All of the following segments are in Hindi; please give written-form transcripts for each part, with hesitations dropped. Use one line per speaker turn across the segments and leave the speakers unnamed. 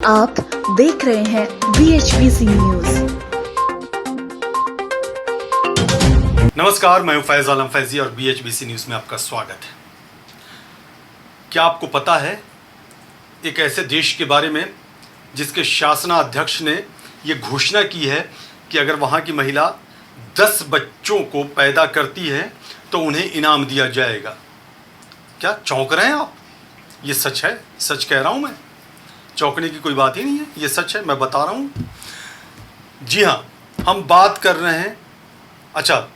आप देख रहे हैं BHBC न्यूज।
नमस्कार, मैं हूं फैज आलम फैजी और BHBC न्यूज में आपका स्वागत है। क्या आपको पता है एक ऐसे देश के बारे में जिसके शासनाध्यक्ष ने ये घोषणा की है कि अगर वहाँ की महिला 10 बच्चों को पैदा करती है तो उन्हें इनाम दिया जाएगा। क्या चौंक रहे हैं आप? ये सच है, सच कह रहा हूँ मैं, चौंकने की कोई बात ही नहीं है, ये सच है, मैं बता रहा हूँ। जी हाँ, हम बात कर रहे हैं। अच्छा,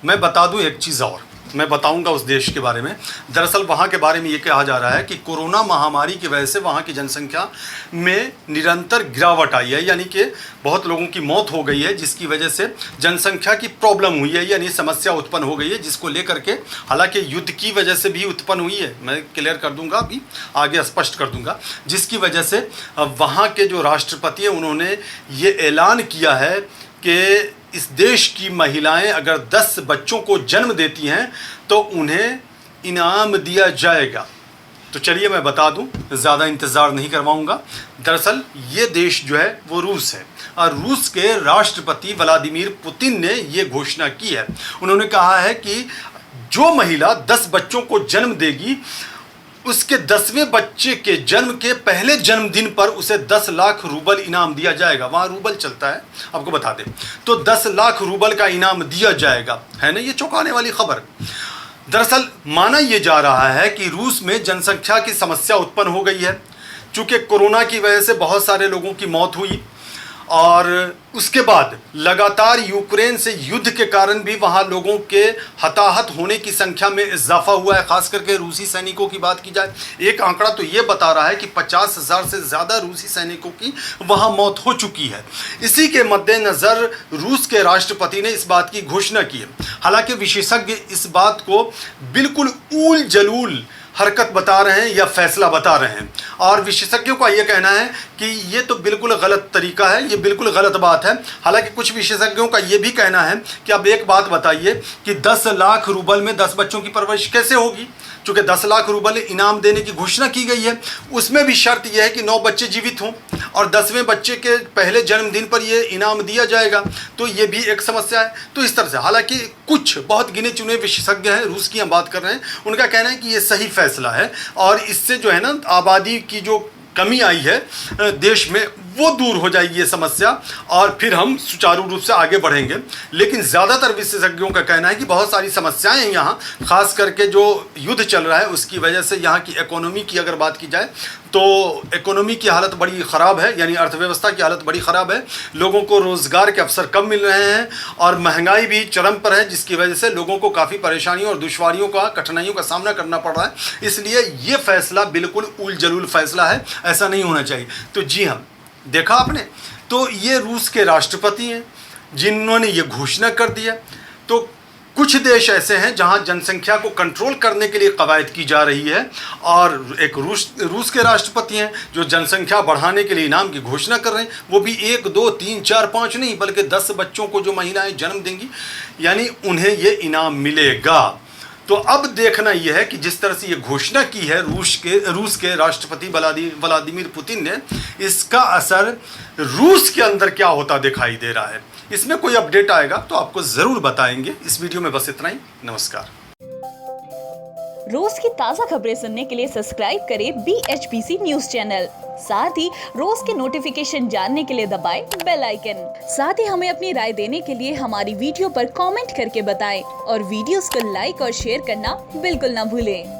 मैं बता दूं एक चीज़ और, मैं बताऊंगा उस देश के बारे में। दरअसल वहाँ के बारे में ये कहा जा रहा है कि कोरोना महामारी की वजह से वहाँ की जनसंख्या में निरंतर गिरावट आई है, यानी कि बहुत लोगों की मौत हो गई है, जिसकी वजह से जनसंख्या की प्रॉब्लम हुई है, यानी समस्या उत्पन्न हो गई है, जिसको लेकर के हालांकि युद्ध की वजह से भी उत्पन्न हुई है, मैं क्लियर कर दूंगा, अभी आगे स्पष्ट कर दूंगा। जिसकी वजह से वहाँ के जो राष्ट्रपति हैं उन्होंने ये ऐलान किया है कि इस देश की महिलाएं अगर 10 बच्चों को जन्म देती हैं तो उन्हें इनाम दिया जाएगा। तो चलिए मैं बता दूं, ज़्यादा इंतज़ार नहीं करवाऊंगा। दरअसल ये देश जो है वो रूस है और रूस के राष्ट्रपति व्लादिमीर पुतिन ने ये घोषणा की है। उन्होंने कहा है कि जो महिला 10 बच्चों को जन्म देगी उसके 10वें बच्चे के जन्म के पहले जन्मदिन पर उसे 10 लाख रूबल इनाम दिया जाएगा। वहाँ रूबल चलता है, आपको बता दें, तो 10 लाख रूबल का इनाम दिया जाएगा। है ना ये चौंकाने वाली खबर। दरअसल माना यह जा रहा है कि रूस में जनसंख्या की समस्या उत्पन्न हो गई है, चूँकि कोरोना की वजह से बहुत सारे लोगों की मौत हुई और उसके बाद लगातार यूक्रेन से युद्ध के कारण भी वहाँ लोगों के हताहत होने की संख्या में इजाफा हुआ है। खास करके रूसी सैनिकों की बात की जाए, एक आंकड़ा तो ये बता रहा है कि 50,000 से ज़्यादा रूसी सैनिकों की वहाँ मौत हो चुकी है। इसी के मद्देनज़र रूस के राष्ट्रपति ने इस बात की घोषणा की है। हालांकि विशेषज्ञ इस बात को बिल्कुल ऊल जलूल हरकत बता रहे हैं या फैसला बता रहे हैं, और विशेषज्ञों का यह कहना है कि ये तो बिल्कुल गलत तरीका है, ये बिल्कुल गलत बात है। हालांकि कुछ विशेषज्ञों का ये भी कहना है कि अब एक बात बताइए कि 10 लाख रूबल में 10 बच्चों की परवरिश कैसे होगी? चूँकि 10 लाख रूबल इनाम देने की घोषणा की गई है, उसमें भी शर्त यह है कि 9 बच्चे जीवित हों और 10वें बच्चे के पहले जन्मदिन पर यह इनाम दिया जाएगा, तो ये भी एक समस्या है। तो इस तरह से हालांकि कुछ बहुत गिने चुने विशेषज्ञ हैं, रूस की हम बात कर रहे हैं, उनका कहना है कि ये सही फैसला है और इससे जो है ना आबादी की जो कमी आई है देश में वो दूर हो जाएगी ये समस्या और फिर हम सुचारू रूप से आगे बढ़ेंगे। लेकिन ज़्यादातर विशेषज्ञों का कहना है कि बहुत सारी समस्याएं हैं यहाँ, खास करके जो युद्ध चल रहा है उसकी वजह से यहाँ की इकोनॉमी की अगर बात की जाए तो इकोनॉमी की हालत बड़ी ख़राब है, यानी अर्थव्यवस्था की हालत बड़ी ख़राब है। लोगों को रोज़गार के अवसर कम मिल रहे हैं और महंगाई भी चरम पर है, जिसकी वजह से लोगों को काफ़ी परेशानियों और दुश्वारियों का, कठिनाइयों का सामना करना पड़ रहा है। इसलिए ये फैसला बिल्कुल उल जलूल फैसला है, ऐसा नहीं होना चाहिए। तो जी हाँ, देखा आपने, तो ये रूस के राष्ट्रपति हैं जिन्होंने ये घोषणा कर दिया। तो कुछ देश ऐसे हैं जहां जनसंख्या को कंट्रोल करने के लिए कवायद की जा रही है और एक रूस के राष्ट्रपति हैं जो जनसंख्या बढ़ाने के लिए इनाम की घोषणा कर रहे हैं, वो भी 1, 2, 3, 4, 5 नहीं बल्कि 10 बच्चों को जो महिलाएं जन्म देंगी यानी उन्हें ये इनाम मिलेगा। तो अब देखना यह है कि जिस तरह से ये घोषणा की है रूस के राष्ट्रपति व्लादिमीर पुतिन ने, इसका असर रूस के अंदर क्या होता दिखाई दे रहा है। इसमें कोई अपडेट आएगा तो आपको जरूर बताएंगे। इस वीडियो में बस इतना ही। नमस्कार।
रोज की ताज़ा खबरें सुनने के लिए सब्सक्राइब करें BHBC न्यूज चैनल। साथ ही रोज के नोटिफिकेशन जानने के लिए दबाएं बेल आइकन। साथ ही हमें अपनी राय देने के लिए हमारी वीडियो पर कमेंट करके बताएं और वीडियोस को लाइक और शेयर करना बिल्कुल ना भूलें।